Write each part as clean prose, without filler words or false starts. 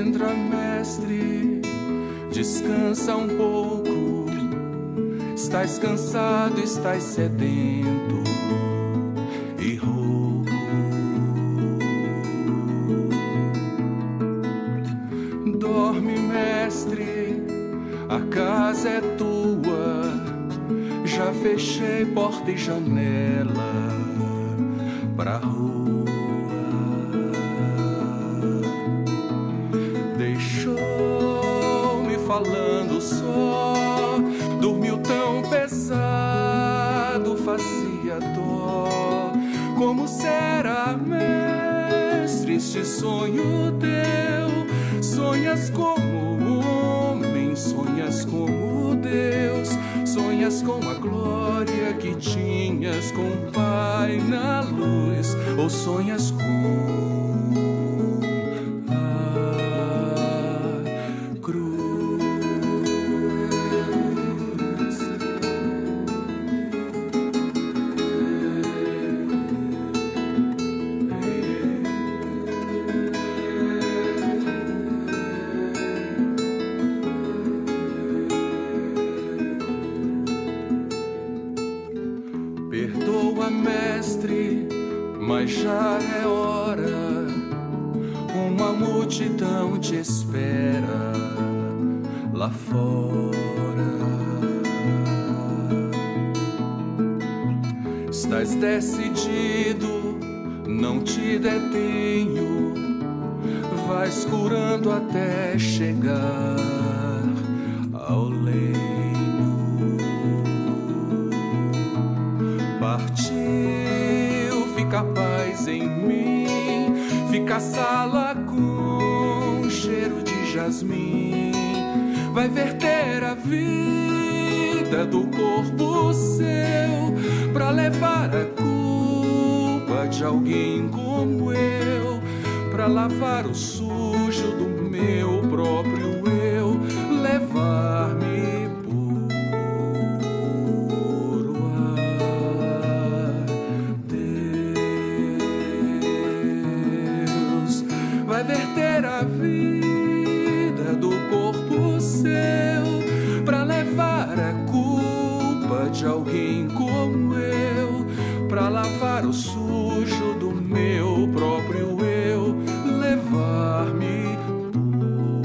Entra, mestre, descansa um pouco. Estás cansado, estás sedento e rouco. Dorme, mestre, a casa é tua. Já fechei porta e janela pra rua. Deixou-me falando só. Dormiu tão pesado, fazia dó. Como será, mestre, este sonho teu? Sonhas como homem, sonhas como Deus. Sonhas com a glória que tinhas com o Pai na luz. Ou sonhas com perdoa, mestre, mas já é hora. Uma multidão te espera lá fora. Estás decidido, não te detenho. Vais curando até chegar ao leito. Partiu, fica paz em mim. Fica a sala com cheiro de jasmim. Vai verter a vida do corpo seu pra levar a culpa de alguém como eu, pra lavar o sujo do meu próprio eu, levar-me puro ar. Deus vai verter a vida do corpo seu pra levar a culpa de alguém como eu, pra lavar o sujo do meu próprio eu, levar-me puro.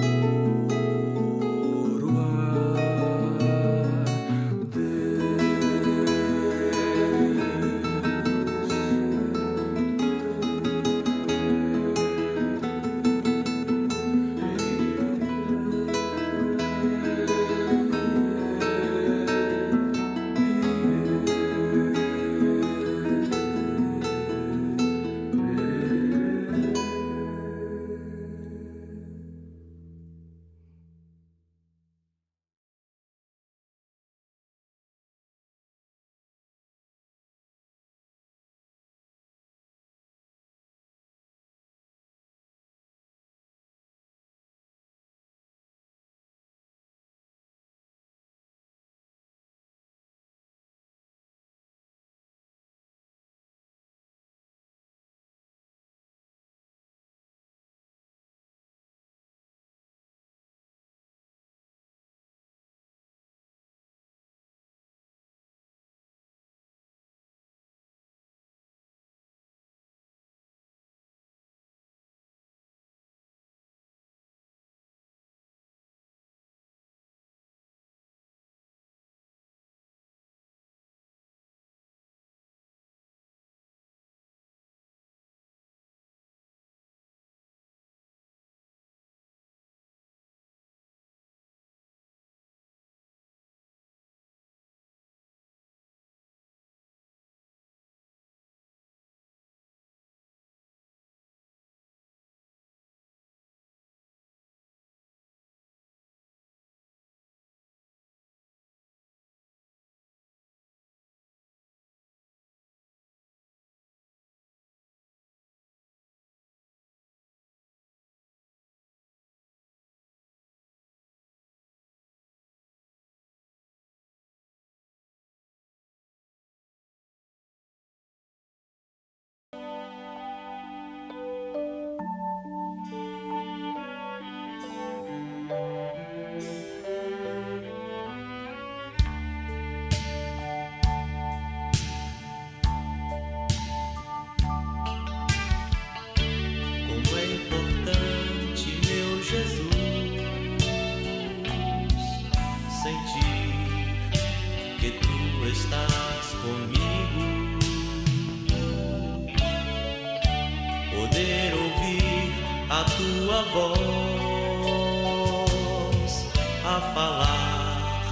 a falar,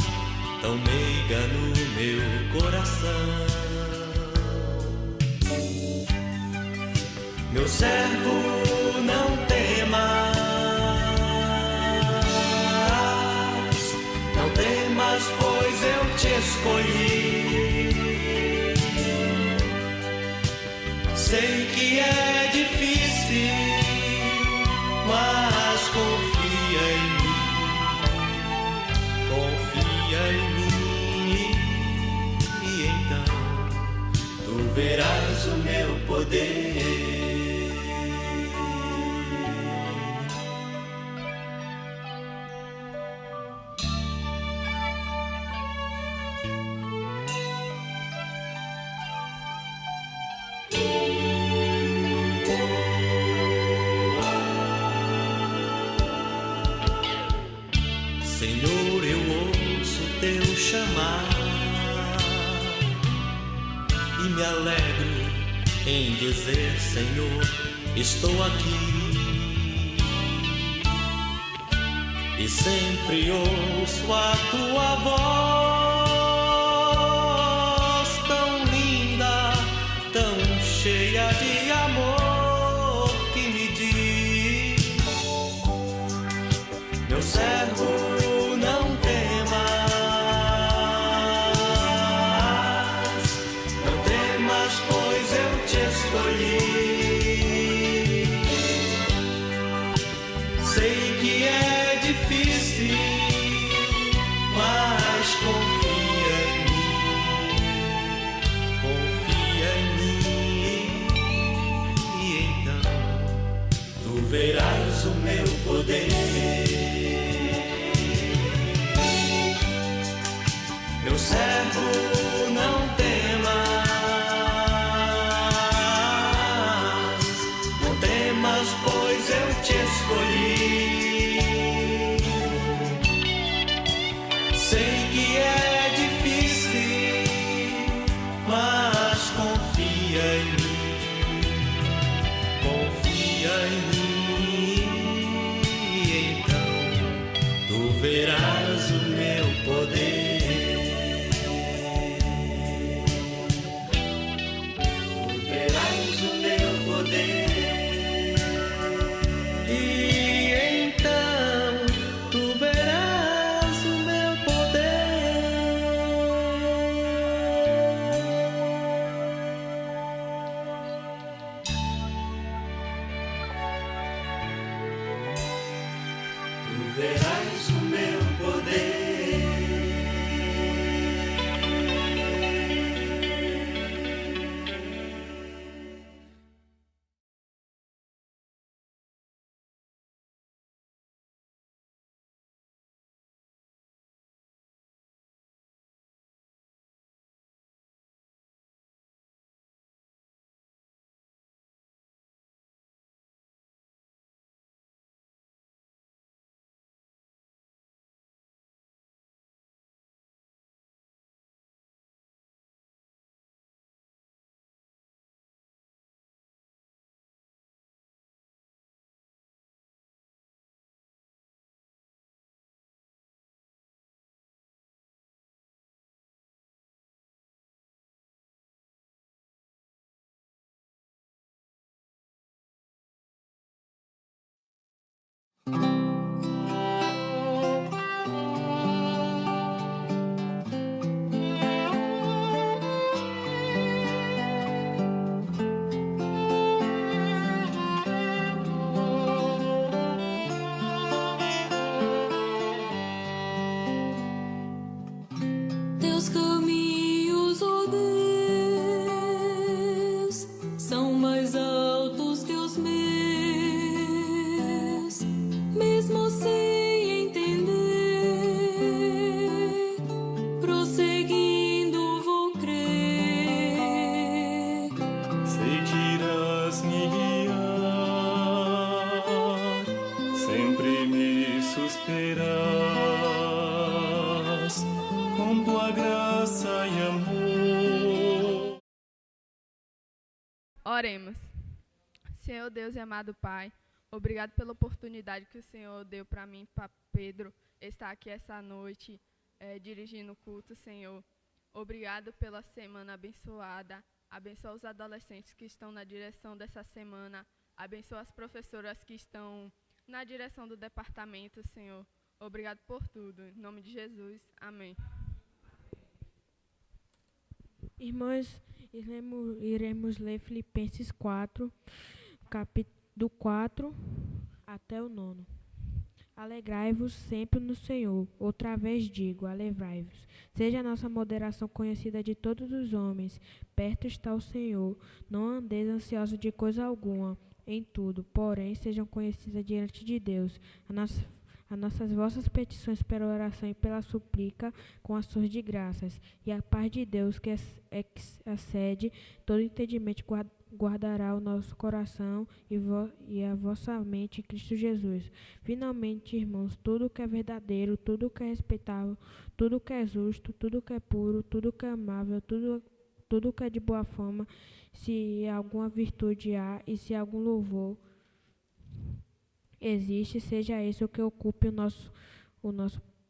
tão meiga no meu coração. Meu servo, não temas, não temas, pois eu te escolhi. Sei que é difícil, mas confia em mim, e então tu verás o meu poder. Senhor, eu ouço teu chamar e me alegro em dizer, Senhor, estou aqui. E sempre ouço a tua voz tão linda, tão cheia de amor, que me diz: meu servo, sei que é difícil, mas confia em mim, e então tu verás o meu poder. Meu servo, não temas, pois eu te escolhi. Sei que é difícil, mas confia em mim, e então tu verás o meu poder. Tu verás o meu poder. Verás o meu poder. Teus caminhos, ó Deus, são mais altos que os meus, mesmo sem entender, prosseguindo vou crer. Sei que irás me guiar, sempre me susterás com tua graça e amor. Oremos. Senhor Deus e amado Pai, Obrigado pela oportunidade que o Senhor deu para mim, para Pedro, estar aqui essa noite, dirigindo o culto, Senhor. Obrigado pela semana abençoada. Abençoa os adolescentes que estão na direção dessa semana. Abençoa as professoras que estão na direção do departamento, Senhor. Obrigado por tudo. Em nome de Jesus. Amém. Irmãos, iremos ler Filipenses 4, do 4 até o 9. Alegrai-vos sempre no Senhor. Outra vez digo, alegrai-vos. Seja a nossa moderação conhecida de todos os homens. Perto está o Senhor. Não andeis ansiosos de coisa alguma. Em tudo, porém, sejam conhecidas diante de Deus as nossas vossas petições pela oração e pela súplica com ações de graças. E a paz de Deus, que excede todo entendimento, guardará o nosso coração e a vossa mente em Cristo Jesus. Finalmente, irmãos, tudo que é verdadeiro, tudo que é respeitável, tudo que é justo, tudo que é puro, tudo que é amável, tudo que é de boa fama, se alguma virtude há e se algum louvor existe, seja esse o que ocupe o nosso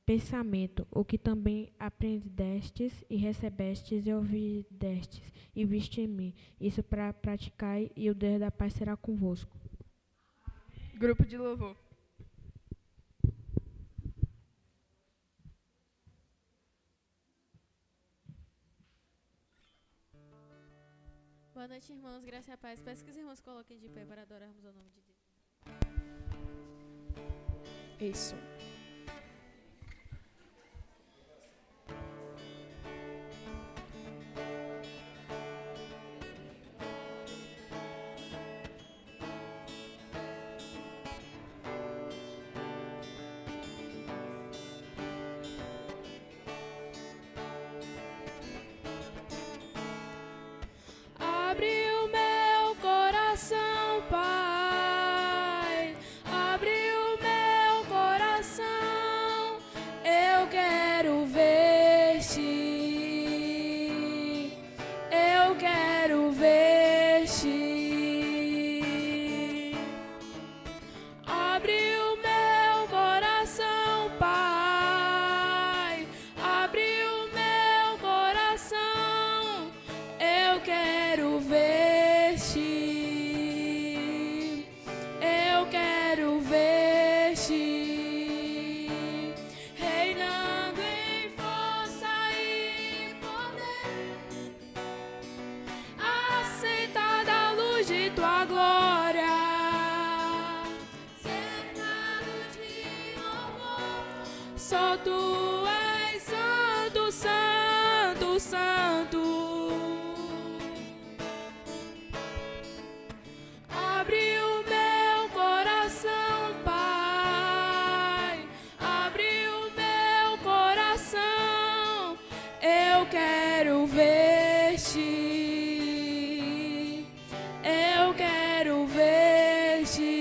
pensamento, o que também aprendestes e recebestes e ouvidestes e viste em mim. Isso para praticar, e o Deus da paz será convosco. Grupo de louvor. Boa noite, irmãos. Graça e a paz. Peço que os irmãos coloquem de pé para adorarmos o nome de Deus. Isso. Abre o meu coração, Pai. Abre o meu coração. Eu quero ver-te. Eu quero ver-te. Abre o meu coração, Pai. Abre o meu coração. Eu quero ver-te. Eu quero ver-te. Reinando em força e poder. Assentada à luz de tua glória. Cercado de louvor. Só tu és santo, santo, santo. Abre o meu coração, Pai. Abre o meu coração. Eu quero ver-te. Eu quero ver-te.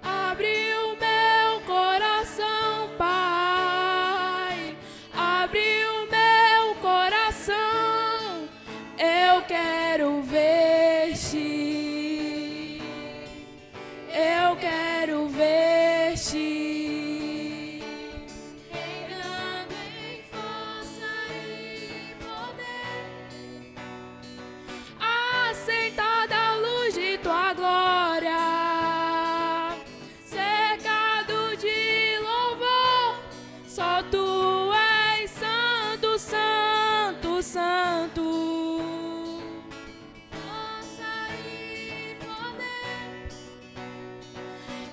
Abre o meu coração, Pai. Abre o meu coração. Eu quero ver-te. Eu quero ver-te. Reinando em força e poder. Assentada à luz de tua glória. Cercado de louvor. Só tu és santo, santo, santo. Força e poder.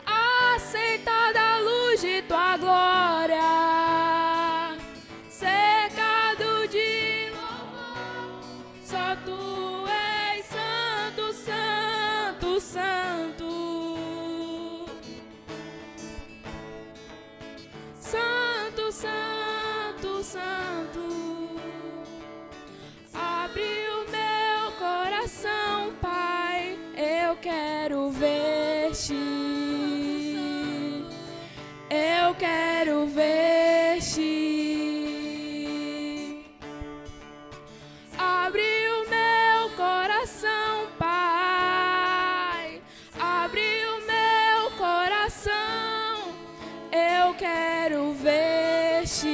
Assentada à luz de tua glória. Cercado de louvor. Só tu és santo, santo, santo. Santo, santo, santo. Abre o meu coração, Pai. Eu quero ver-te. Eu quero ver-te. Abre o meu coração, Pai. quero ver-te,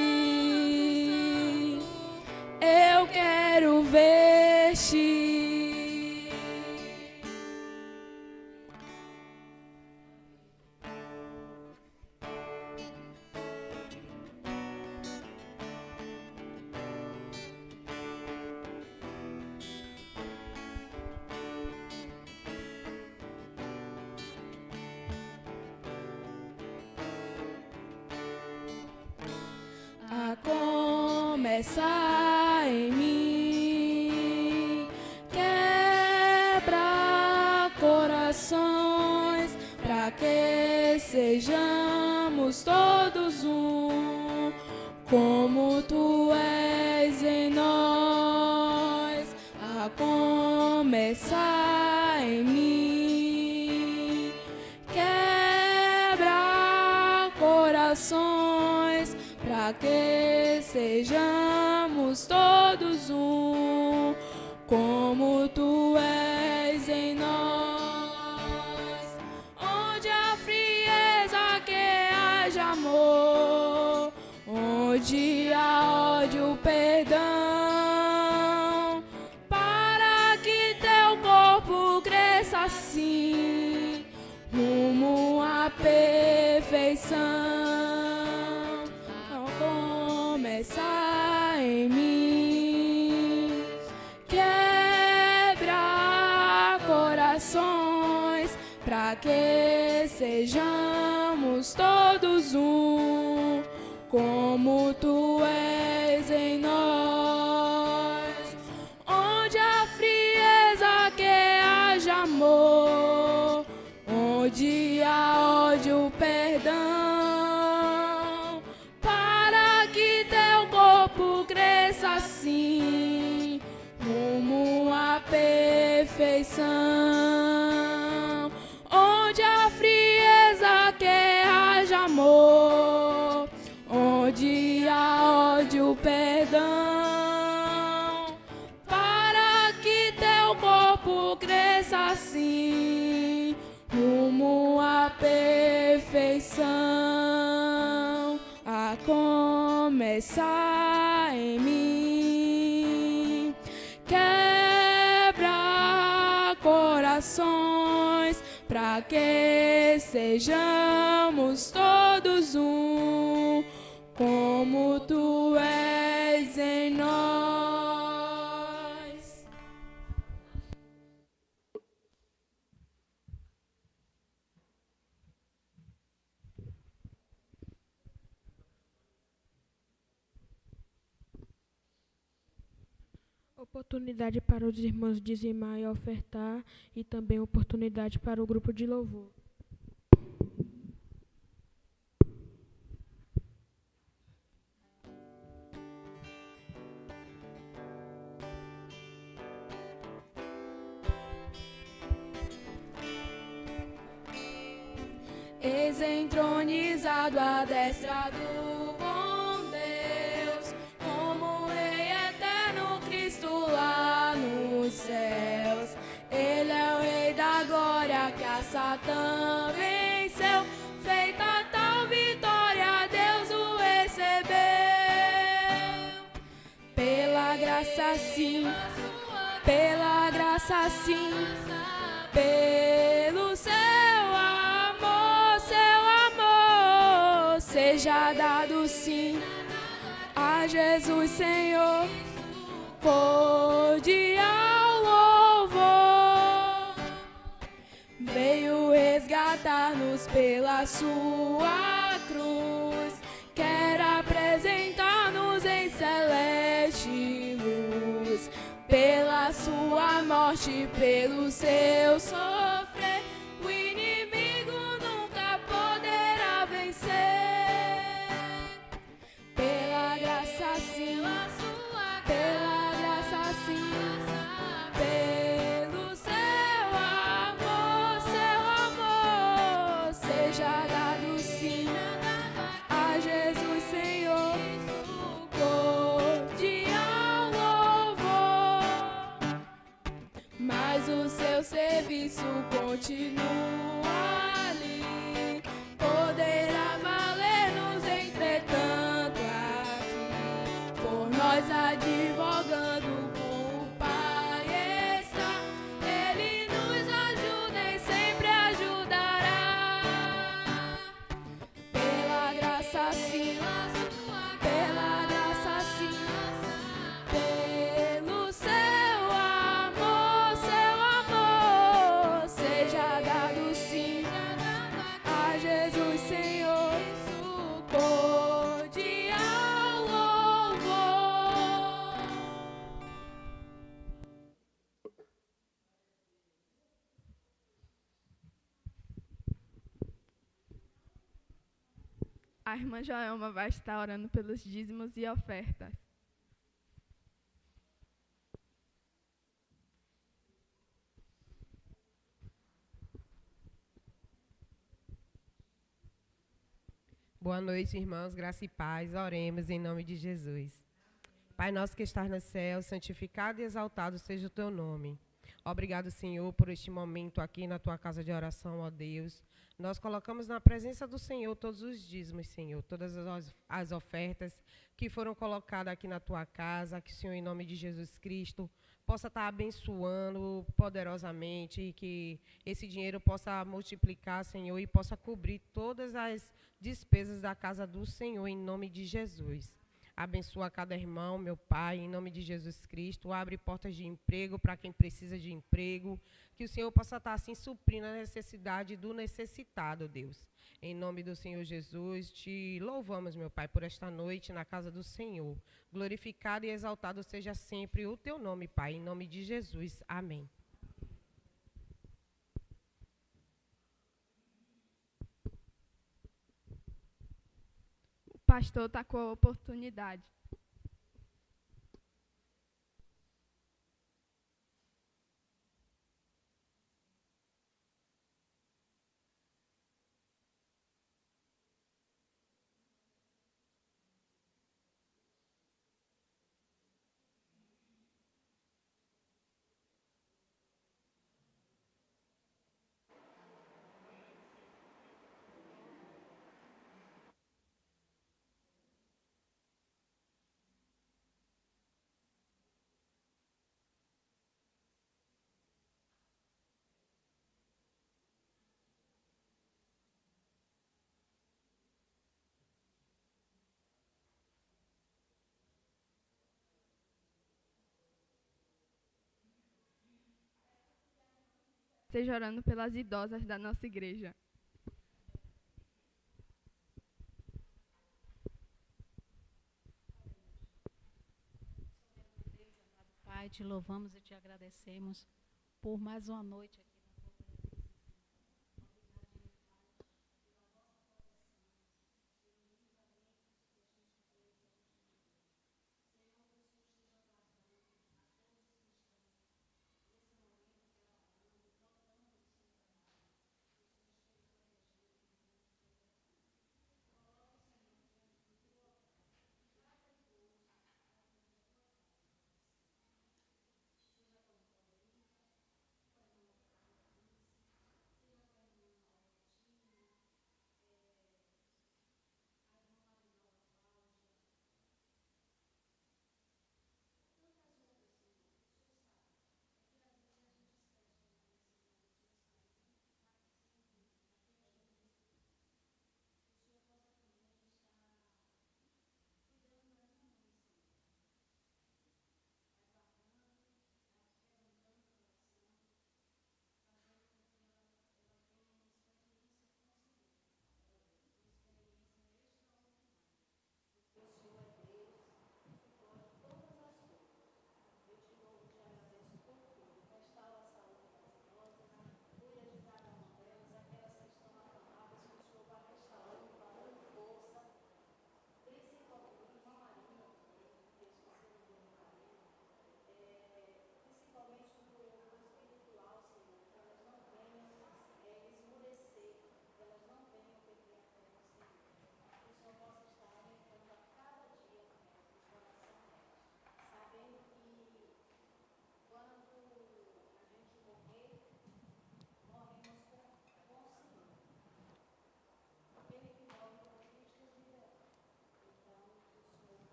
eu quero ver-te. A começar em mim, quebra corações, pra que sejamos todos um, como tu és em nós. A começar em mim, quebra corações, pra que sejamos todos um, como tu és em nós. Onde a frieza que haja amor, onde há ódio, perdão, para que teu corpo cresça assim, rumo à perfeição. Começar em mim, quebra corações, pra que sejamos todos um, como tu és em nós. Onde a frieza que haja amor, onde há ódio, perdão, assim, rumo à perfeição. Onde a frieza que haja amor, onde há ódio, perdão, para que teu corpo cresça assim, rumo à perfeição. A começar em mim, quebra corações, pra que sejamos todos um, como tu és em nós. Oportunidade para os irmãos dizimar e ofertar, e também oportunidade para o grupo de louvor. Eis entronizado à destra do bom Deus, como Rei eterno Cristo lá nos céus. Ele é o Rei da glória que a Satã venceu. Feita tal vitória, Deus o recebeu. Pela graça sim, pela graça sim, pelo seu amor, seja dado sim a Jesus Senhor cordial louvor. Veio resgatar-nos pela sua cruz, quer apresentar-nos em celeste luz. Pela sua morte, pelo seu sofrer, o inimigo nunca poderá vencer. Pela graça sim, pela graça sim, pelo seu amor, seja dado sim a Jesus Senhor cordial louvor. Mas o seu serviço A irmã Joelma vai estar orando pelos dízimos e ofertas. Boa noite, irmãos, graça e paz. Oremos em nome de Jesus. Pai nosso que estás no céu, santificado e exaltado seja o teu nome. Obrigado, Senhor, por este momento aqui na tua casa de oração, ó Deus. Nós colocamos na presença do Senhor todos os dízimos, Senhor, todas as ofertas que foram colocadas aqui na tua casa, que o Senhor, em nome de Jesus Cristo, possa estar abençoando poderosamente e que esse dinheiro possa multiplicar, Senhor, e possa cobrir todas as despesas da casa do Senhor, em nome de Jesus. Abençoa cada irmão, meu Pai, em nome de Jesus Cristo. Abre portas de emprego para quem precisa de emprego. Que o Senhor possa estar assim suprindo a necessidade do necessitado, Deus. Em nome do Senhor Jesus, te louvamos, meu Pai, por esta noite na casa do Senhor. Glorificado e exaltado seja sempre o teu nome, Pai, em nome de Jesus. Amém. O pastor está com a oportunidade. Esteja orando pelas idosas da nossa igreja. Pai, te louvamos e te agradecemos por mais uma noite aqui.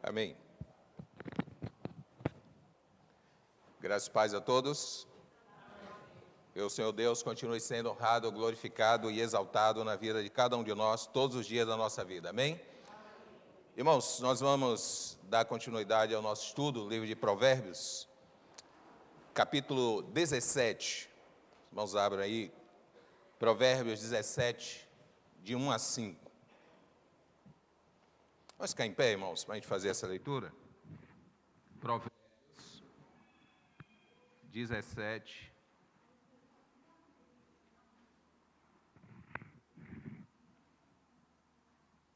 Amém. Graças e paz a todos. Que o Senhor Deus continue sendo honrado, glorificado e exaltado na vida de cada um de nós, todos os dias da nossa vida. Amém? Irmãos, nós vamos dar continuidade ao nosso estudo, o livro de Provérbios, capítulo 17. Irmãos, abram aí, Provérbios 17, de 1 a 5. Vamos ficar em pé, irmãos, para a gente fazer essa leitura. Provérbios 17.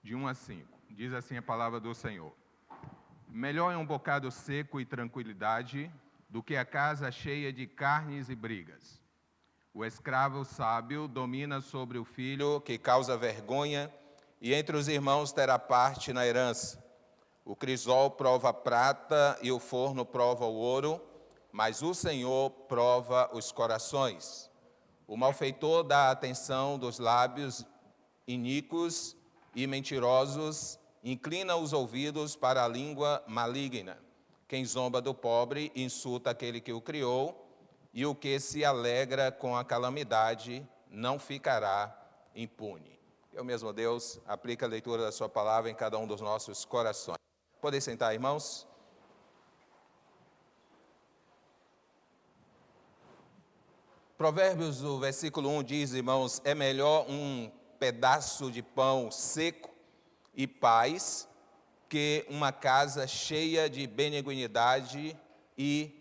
De 1 a 5. Diz assim a palavra do Senhor. Melhor é um bocado seco e tranquilidade do que a casa cheia de carnes e brigas. O escravo sábio domina sobre o filho que causa vergonha, e entre os irmãos terá parte na herança. O crisol prova a prata e o forno prova o ouro, mas o Senhor prova os corações. O malfeitor dá atenção dos lábios iníquos e mentirosos, inclina os ouvidos para a língua maligna. Quem zomba do pobre insulta aquele que o criou, e o que se alegra com a calamidade não ficará impune. Eu mesmo, Deus, aplica a leitura da sua palavra em cada um dos nossos corações. Podem sentar, irmãos? Provérbios, o versículo 1 diz, irmãos, é melhor um pedaço de pão seco e paz que uma casa cheia de benignidade e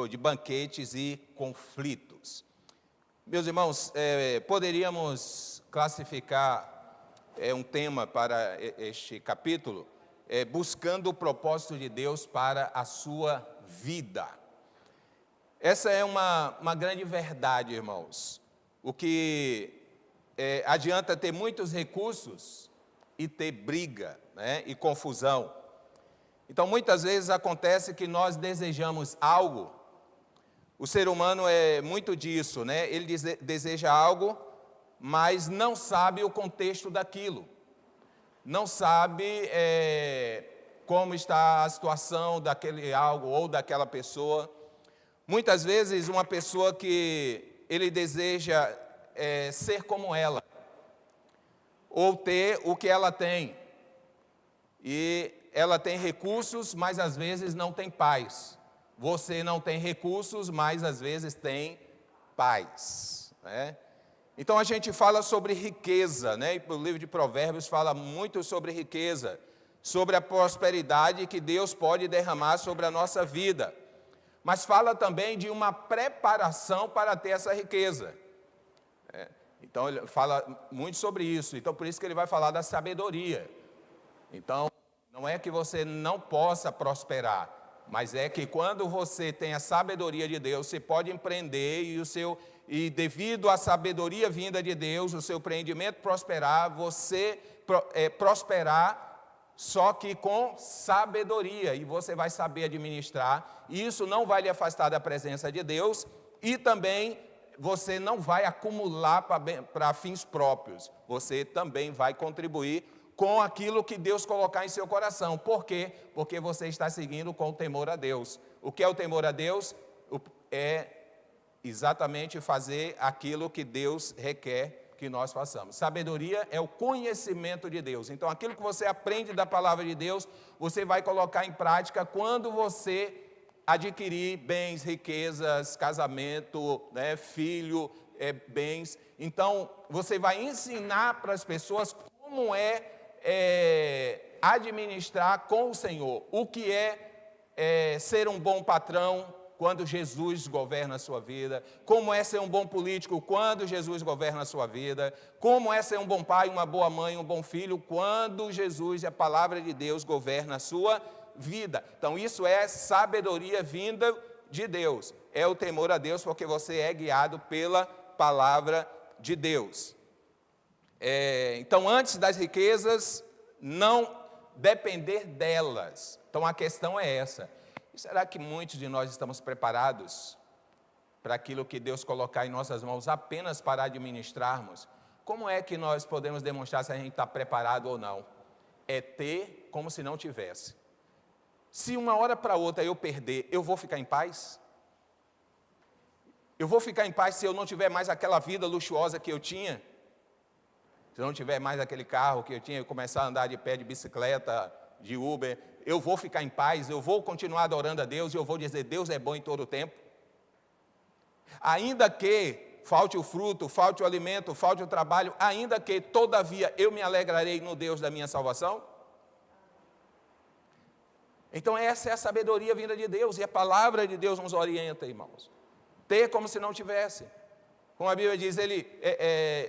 de banquetes e conflitos. Meus irmãos, poderíamos classificar um tema para este capítulo, buscando o propósito de Deus para a sua vida. Essa é uma grande verdade, irmãos. O que adianta ter muitos recursos e ter briga, né, e confusão. Então, muitas vezes acontece que nós desejamos algo. O ser humano é muito disso, né? Ele deseja algo, mas não sabe o contexto daquilo. Não sabe como está a situação daquele algo ou daquela pessoa. Muitas vezes, uma pessoa que ele deseja ser como ela, ou ter o que ela tem. E ela tem recursos, mas às vezes não tem paz. Você não tem recursos, mas às vezes tem paz, né? Então a gente fala sobre riqueza, né? E o livro de Provérbios fala muito sobre riqueza, sobre a prosperidade que Deus pode derramar sobre a nossa vida. Mas fala também de uma preparação para ter essa riqueza. Então ele fala muito sobre isso. Então por isso que ele vai falar da sabedoria. Então não é que você não possa prosperar, mas é que quando você tem a sabedoria de Deus, você pode empreender e devido à sabedoria vinda de Deus, o seu empreendimento prosperar, você prosperar, só que com sabedoria, e você vai saber administrar, e isso não vai lhe afastar da presença de Deus, e também você não vai acumular para fins próprios, você também vai contribuir com aquilo que Deus colocar em seu coração. Por quê? Porque você está seguindo com o temor a Deus. O que é o temor a Deus? É exatamente fazer aquilo que Deus requer que nós façamos. Sabedoria é o conhecimento de Deus. Então, aquilo que você aprende da palavra de Deus, você vai colocar em prática quando você adquirir bens, riquezas, casamento, né, filho, bens. Então, você vai ensinar para as pessoas como administrar com o Senhor. O que é ser um bom patrão quando Jesus governa a sua vida. Como é ser um bom político quando Jesus governa a sua vida. Como é ser um bom pai, uma boa mãe, um bom filho quando Jesus e a palavra de Deus governa a sua vida. Então isso é sabedoria vinda de Deus. É o temor a Deus porque você é guiado pela palavra de Deus. Então, antes das riquezas, não depender delas. Então, a questão é essa. E será que muitos de nós estamos preparados para aquilo que Deus colocar em nossas mãos apenas para administrarmos? Como é que nós podemos demonstrar se a gente está preparado ou não? É ter como se não tivesse. Se uma hora para outra eu perder, eu vou ficar em paz? Eu vou ficar em paz se eu não tiver mais aquela vida luxuosa que eu tinha? Se não tiver mais aquele carro que eu tinha, eu começar a andar de pé, de bicicleta, de Uber, eu vou ficar em paz, eu vou continuar adorando a Deus e eu vou dizer, Deus é bom em todo o tempo. Ainda que falte o fruto, falte o alimento, falte o trabalho, ainda que, todavia, eu me alegrarei no Deus da minha salvação. Então essa é a sabedoria vinda de Deus, e a palavra de Deus nos orienta, irmãos. Ter como se não tivesse. Como a Bíblia diz,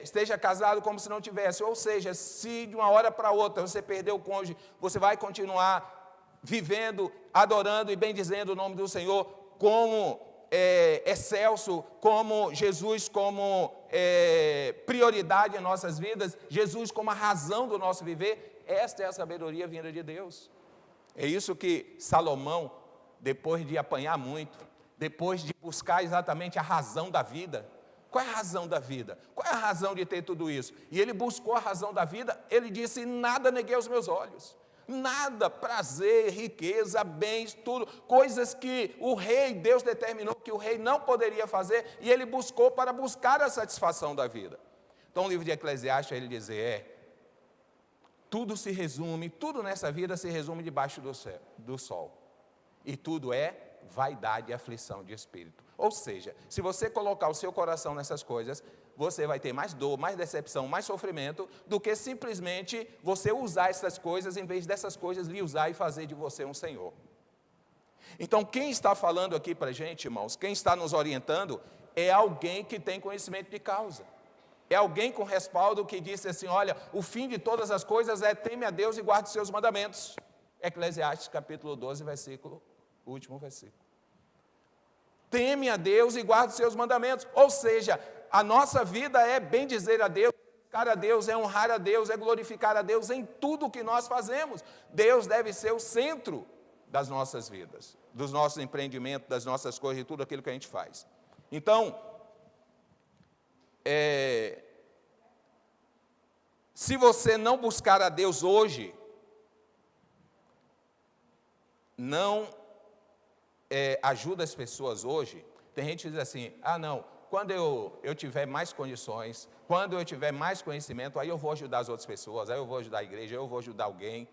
esteja casado como se não tivesse. Ou seja, se de uma hora para outra você perder o cônjuge, você vai continuar vivendo, adorando e bendizendo o nome do Senhor como excelso, como Jesus como prioridade em nossas vidas, Jesus como a razão do nosso viver. Esta é a sabedoria vinda de Deus. É isso que Salomão, depois de apanhar muito, depois de buscar exatamente a razão da vida. Qual é a razão da vida? Qual é a razão de ter tudo isso? E ele buscou a razão da vida, ele disse, nada neguei aos meus olhos. Nada, prazer, riqueza, bens, tudo, coisas que o rei, Deus determinou que o rei não poderia fazer, e ele buscou para buscar a satisfação da vida. Então o livro de Eclesiastes, ele diz, tudo se resume, tudo nessa vida se resume debaixo do sol. E tudo é vaidade e aflição de espírito. Ou seja, se você colocar o seu coração nessas coisas, você vai ter mais dor, mais decepção, mais sofrimento, do que simplesmente você usar essas coisas, em vez dessas coisas lhe usar e fazer de você um Senhor. Então, quem está falando aqui para a gente, irmãos, quem está nos orientando, é alguém que tem conhecimento de causa. É alguém com respaldo que disse assim, olha, o fim de todas as coisas é teme a Deus e guarde os seus mandamentos. Eclesiastes capítulo 12, último versículo. Teme a Deus e guarde os seus mandamentos. Ou seja, a nossa vida é bendizer a Deus, buscar a Deus, é honrar a Deus, é glorificar a Deus em tudo o que nós fazemos. Deus deve ser o centro das nossas vidas, dos nossos empreendimentos, das nossas coisas, de tudo aquilo que a gente faz. Então, se você não buscar a Deus hoje, não ajuda as pessoas hoje. Tem gente que diz assim, não, quando eu tiver mais condições, quando eu tiver mais conhecimento, aí eu vou ajudar as outras pessoas, aí eu vou ajudar a igreja, aí eu vou ajudar alguém.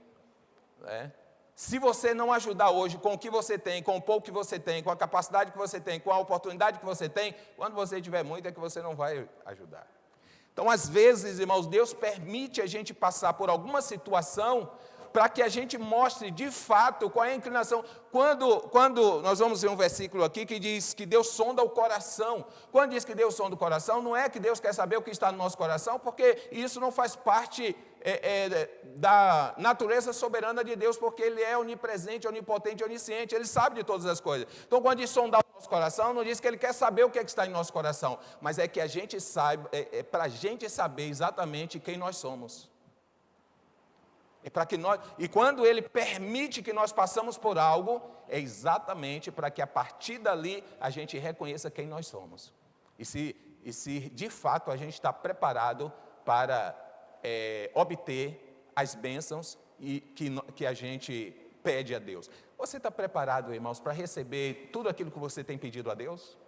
Se você não ajudar hoje com o que você tem, com o pouco que você tem, com a capacidade que você tem, com a oportunidade que você tem, quando você tiver muito é que você não vai ajudar. Então, às vezes, irmãos, Deus permite a gente passar por alguma situação para que a gente mostre de fato qual é a inclinação. Quando nós vamos ver um versículo aqui que diz que Deus sonda o coração. Quando diz que Deus sonda o coração, não é que Deus quer saber o que está no nosso coração, porque isso não faz parte da natureza soberana de Deus, porque Ele é onipresente, onipotente, onisciente, Ele sabe de todas as coisas. Então, quando diz sondar o nosso coração, não diz que Ele quer saber o que é que está em nosso coração, mas é que a gente saiba, para a gente saber exatamente quem nós somos. E quando Ele permite que nós passamos por algo, é exatamente para que a partir dali a gente reconheça quem nós somos. E se de fato a gente está preparado para obter as bênçãos que a gente pede a Deus. Você está preparado, irmãos, para receber tudo aquilo que você tem pedido a Deus?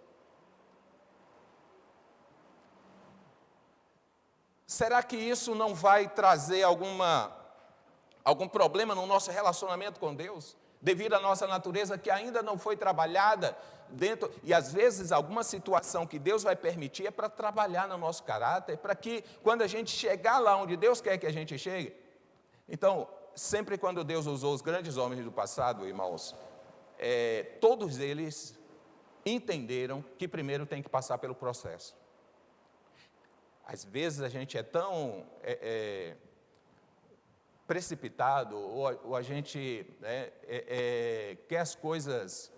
Será que isso não vai trazer algum problema no nosso relacionamento com Deus, devido à nossa natureza que ainda não foi trabalhada dentro, e às vezes alguma situação que Deus vai permitir é para trabalhar no nosso caráter, para que quando a gente chegar lá onde Deus quer que a gente chegue. Então, sempre quando Deus usou os grandes homens do passado, irmãos, todos eles entenderam que primeiro tem que passar pelo processo. Às vezes a gente é tão precipitado, ou a gente quer as coisas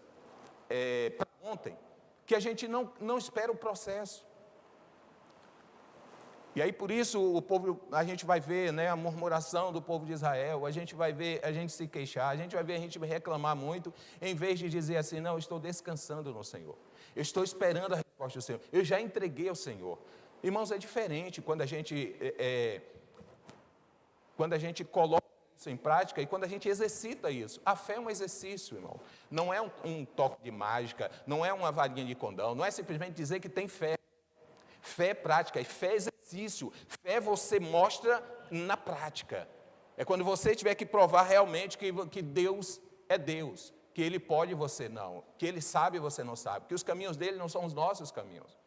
para ontem, que a gente não espera o processo. E aí por isso a gente vai ver a murmuração do povo de Israel, a gente vai ver a gente se queixar, a gente vai ver a gente reclamar muito, em vez de dizer assim, não, eu estou descansando no Senhor, eu estou esperando a resposta do Senhor, eu já entreguei ao Senhor. Irmãos, é diferente quando a gente coloca isso em prática e quando a gente exercita isso. A fé é um exercício, irmão. Não é um toque de mágica, não é uma varinha de condão, não é simplesmente dizer que tem fé. Fé é prática, e fé é exercício. Fé você mostra na prática. É quando você tiver que provar realmente que Deus é Deus, que Ele pode e você não, que Ele sabe e você não sabe, que os caminhos dele não são os nossos caminhos.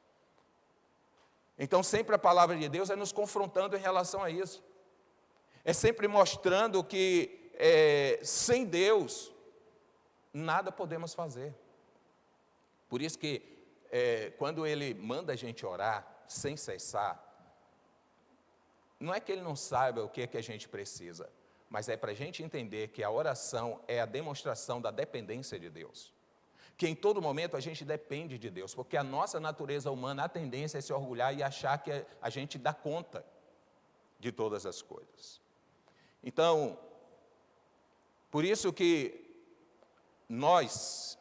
Então sempre a palavra de Deus é nos confrontando em relação a isso. É sempre mostrando que sem Deus nada podemos fazer. Por isso que, quando Ele manda a gente orar sem cessar, não é que Ele não saiba o que é que a gente precisa, mas é para a gente entender que a oração é a demonstração da dependência de Deus. Que em todo momento a gente depende de Deus, porque a nossa natureza humana, a tendência é se orgulhar e achar que a gente dá conta de todas as coisas. Então, por isso que nós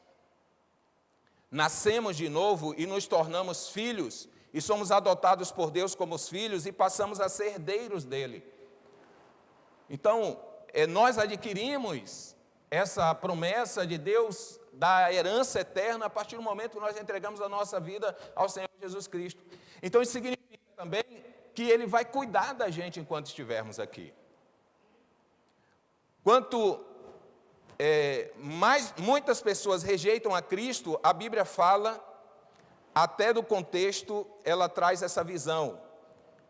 nascemos de novo e nos tornamos filhos, e somos adotados por Deus como os filhos e passamos a ser herdeiros dele. Então, nós adquirimos essa promessa de Deus da herança eterna a partir do momento que nós entregamos a nossa vida ao Senhor Jesus Cristo. Então, isso significa também que Ele vai cuidar da gente enquanto estivermos aqui. Quanto muitas pessoas rejeitam a Cristo, a Bíblia fala, até do contexto, ela traz essa visão,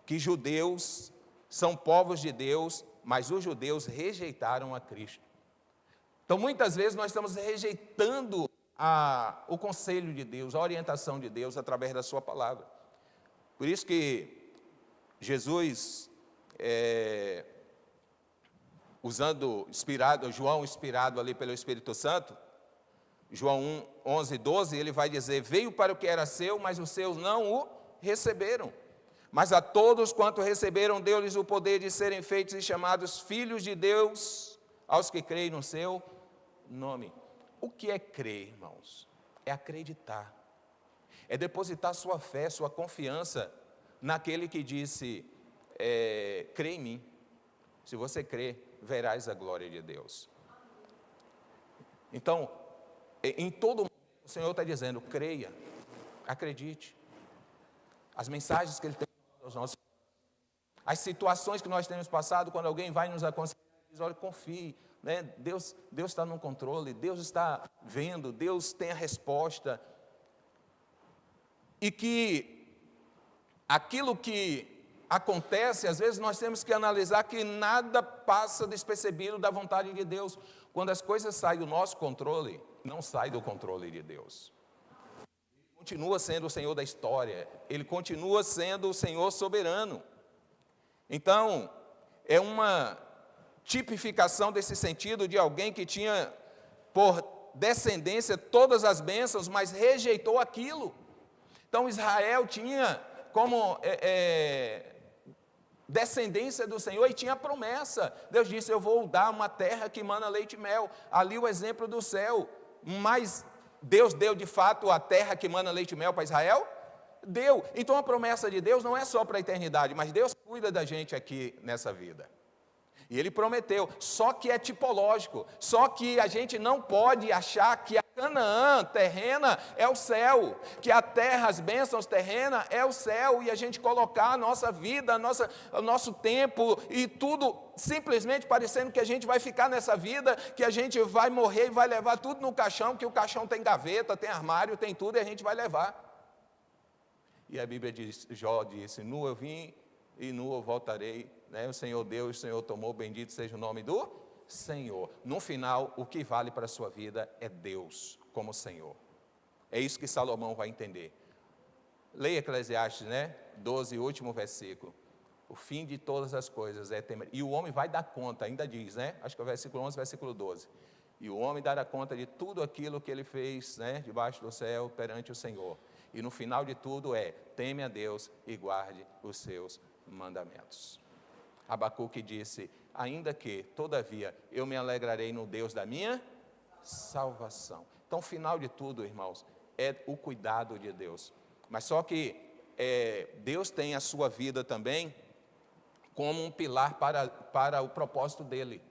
que judeus são povos de Deus, mas os judeus rejeitaram a Cristo. Então, muitas vezes, nós estamos rejeitando o conselho de Deus, a orientação de Deus, através da sua palavra. Por isso que Jesus, João inspirado ali pelo Espírito Santo, João 1, 11, 12, ele vai dizer, veio para o que era seu, mas os seus não o receberam. Mas a todos quanto receberam, deu-lhes o poder de serem feitos e chamados filhos de Deus, aos que creem no seu nome. O que é crer, irmãos? É acreditar. É depositar sua fé, sua confiança naquele que disse, crê em mim. Se você crer, verás a glória de Deus. Então, em todo momento, o Senhor está dizendo, creia, acredite. As mensagens que Ele tem aos nossos, as situações que nós temos passado, quando alguém vai nos aconselhar, diz, olha, confie, né? Deus está no controle, Deus está vendo, Deus tem a resposta. E que aquilo que acontece, às vezes nós temos que analisar que nada passa despercebido da vontade de Deus. Quando as coisas saem do nosso controle, não sai do controle de Deus. Ele continua sendo o Senhor da história, Ele continua sendo o Senhor soberano. Então, é uma tipificação desse sentido de alguém que tinha por descendência todas as bênçãos, mas rejeitou aquilo. Então, Israel tinha como descendência do Senhor e tinha promessa. Deus disse, eu vou dar uma terra que mana leite e mel. Ali o exemplo do céu. Mas Deus deu de fato a terra que mana leite e mel para Israel? Deu. Então a promessa de Deus não é só para a eternidade, mas Deus cuida da gente aqui nessa vida. E Ele prometeu, só que é tipológico, só que a gente não pode achar que a Canaã terrena é o céu, que a terra, as bênçãos terrenas é o céu, e a gente colocar a nossa vida, o nosso tempo e tudo simplesmente parecendo que a gente vai ficar nessa vida, que a gente vai morrer e vai levar tudo no caixão, que o caixão tem gaveta, tem armário, tem tudo e a gente vai levar. E a Bíblia diz, Jó disse, nu eu vim e nu eu voltarei. O Senhor deu e o Senhor tomou, bendito seja o nome do Senhor. No final, o que vale para a sua vida é Deus como Senhor. É isso que Salomão vai entender. Leia Eclesiastes, 12, último versículo. O fim de todas as coisas é temer. E o homem vai dar conta, ainda diz, acho que é o versículo 11, versículo 12. E o homem dará conta de tudo aquilo que ele fez, debaixo do céu, perante o Senhor. E no final de tudo teme a Deus e guarde os seus mandamentos. Abacuque disse, ainda que, todavia, eu me alegrarei no Deus da minha salvação. Então, o final de tudo, irmãos, é o cuidado de Deus. Mas só que Deus tem a sua vida também como um pilar para o propósito dEle.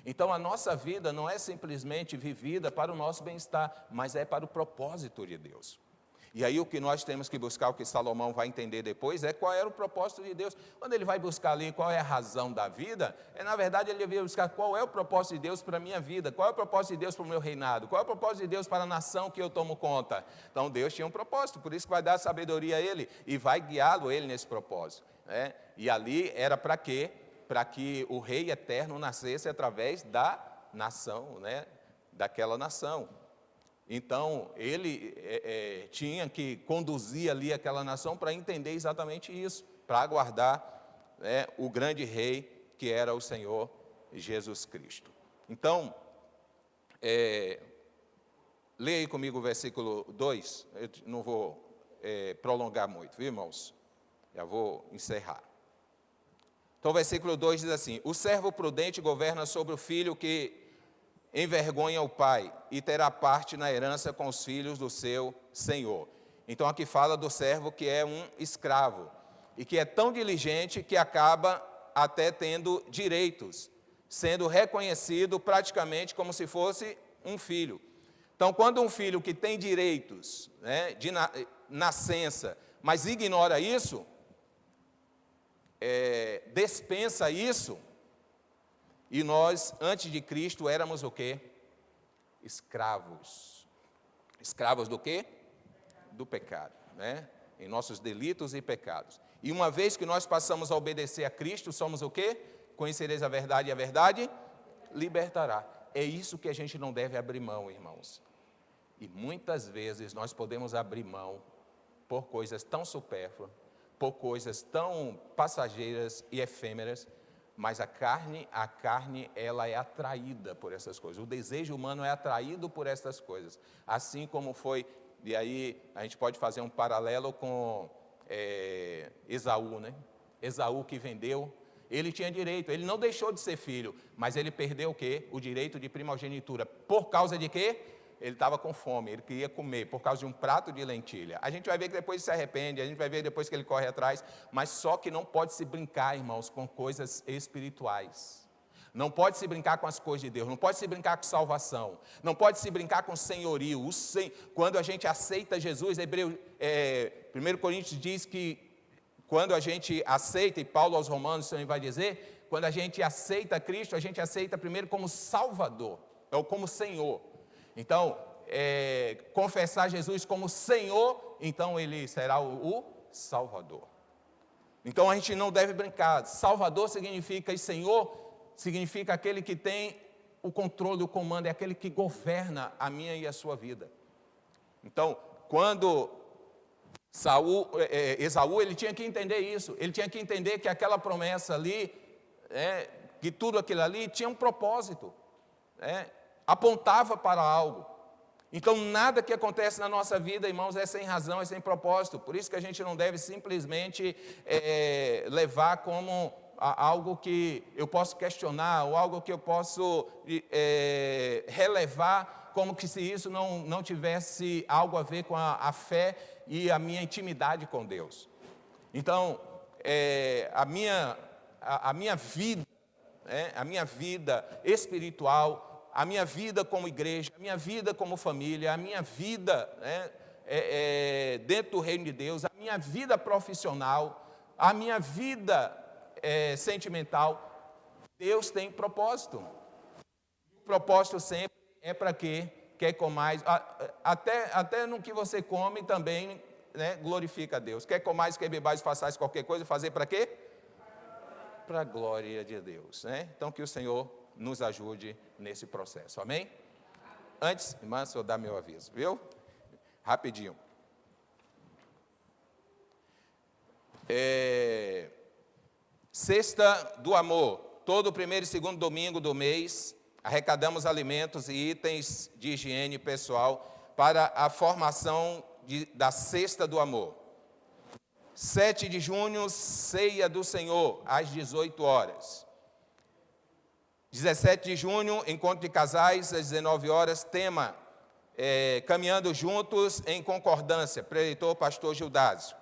Então, a nossa vida não é simplesmente vivida para o nosso bem-estar, mas é para o propósito de Deus. E aí o que nós temos que buscar, o que Salomão vai entender depois, é qual era o propósito de Deus. Quando ele vai buscar ali qual é a razão da vida, na verdade ele vai buscar qual é o propósito de Deus para a minha vida, qual é o propósito de Deus para o meu reinado, qual é o propósito de Deus para a nação que eu tomo conta. Então Deus tinha um propósito, por isso que vai dar sabedoria a ele e vai guiá-lo ele nesse propósito. E ali era para quê? Para que o rei eterno nascesse através da nação, daquela nação. Então, ele tinha que conduzir ali aquela nação para entender exatamente isso, para aguardar, né, o grande rei que era o Senhor Jesus Cristo. Então, leia aí comigo o versículo 2, eu não vou prolongar muito, viu, irmãos? Já vou encerrar. Então, o versículo 2 diz assim: o servo prudente governa sobre o filho que envergonha o pai, e terá parte na herança com os filhos do seu senhor. Então, aqui fala do servo que é um escravo, e que é tão diligente que acaba até tendo direitos, sendo reconhecido praticamente como se fosse um filho. Então, quando um filho que tem direitos, né, de nascença, mas ignora isso, dispensa isso, e nós, antes de Cristo, éramos o quê? Escravos. Escravos do quê? Do pecado, né? Em nossos delitos e pecados. E uma vez que nós passamos a obedecer a Cristo, somos o quê? Conhecereis a verdade e a verdade libertará. É isso que a gente não deve abrir mão, irmãos. E muitas vezes nós podemos abrir mão por coisas tão supérfluas, por coisas tão passageiras e efêmeras, mas a carne, ela é atraída por essas coisas. O desejo humano é atraído por essas coisas. Assim como foi, e aí a gente pode fazer um paralelo com Esaú, né? Esaú que vendeu, ele tinha direito, ele não deixou de ser filho, mas ele perdeu o quê? O direito de primogenitura. Por causa de quê? Ele estava com fome, ele queria comer, por causa de um prato de lentilha. A gente vai ver que depois se arrepende, a gente vai ver depois que ele corre atrás, mas só que não pode se brincar, irmãos, com coisas espirituais. Não pode se brincar com as coisas de Deus, não pode se brincar com salvação, não pode se brincar com senhorio. Quando a gente aceita Jesus, 1 Coríntios diz que quando a gente aceita, e Paulo aos Romanos também vai dizer, quando a gente aceita Cristo, a gente aceita primeiro como Salvador, ou como Senhor. Então, confessar Jesus como Senhor, então Ele será o Salvador. Então, a gente não deve brincar. Salvador significa, e Senhor significa aquele que tem o controle, o comando, é aquele que governa a minha e a sua vida. Então, quando Esaú, ele tinha que entender isso. Ele tinha que entender que aquela promessa ali, que tudo aquilo ali tinha um propósito, apontava para algo. Então, nada que acontece na nossa vida, irmãos, é sem razão, é sem propósito. Por isso que a gente não deve simplesmente levar como algo que eu posso questionar, ou algo que eu posso relevar, como que se isso não tivesse algo a ver com a fé e a minha intimidade com Deus. Então, a minha vida, a minha vida espiritual, a minha vida como igreja, a minha vida como família, a minha vida dentro do reino de Deus, a minha vida profissional, a minha vida sentimental, Deus tem propósito. O propósito sempre é para quê? Quer comais, até no que você come também, né, glorifica a Deus. Quer comais, quer bebais, façais qualquer coisa, fazer para quê? Para a glória de Deus, né? Então que o Senhor nos ajude nesse processo, amém? Antes, irmã, só dá meu aviso, viu? Rapidinho. Cesta do amor. Todo primeiro e segundo domingo do mês, arrecadamos alimentos e itens de higiene pessoal para a formação da Cesta do Amor. 7 de junho, Ceia do Senhor, às 18 horas. 17 de junho, Encontro de Casais, às 19 horas, tema Caminhando Juntos em Concordância, preletor pastor Gildásio.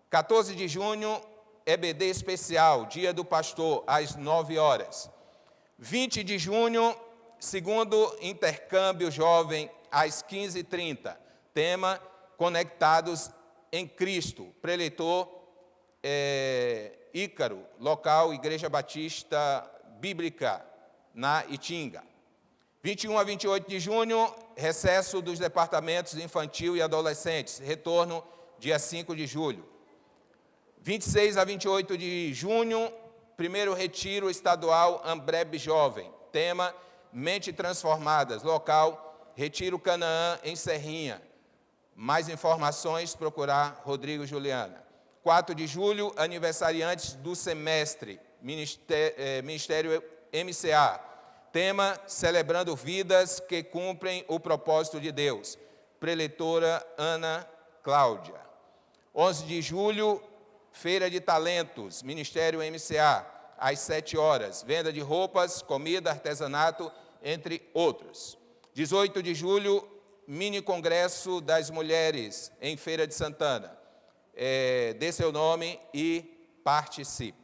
14 de junho, EBD especial, Dia do Pastor, às 9 horas. 20 de junho, segundo intercâmbio jovem, às 15h30. Tema Conectados em Cristo, preletor Ícaro, local Igreja Batista Bíblica, na Itinga. 21 a 28 de junho, recesso dos departamentos infantil e adolescentes, retorno dia 5 de julho. 26 a 28 de junho, primeiro retiro estadual Ambreb Jovem, tema Mente Transformadas, local, Retiro Canaã, em Serrinha. Mais informações, procurar Rodrigo Juliana. 4 de julho, aniversariantes do semestre, Ministério MCA. Tema, Celebrando Vidas que Cumprem o Propósito de Deus. Preletora Ana Cláudia. 11 de julho, Feira de Talentos, Ministério MCA, às 7 horas. Venda de roupas, comida, artesanato, entre outros. 18 de julho, Mini Congresso das Mulheres, em Feira de Santana. Dê seu nome e participe.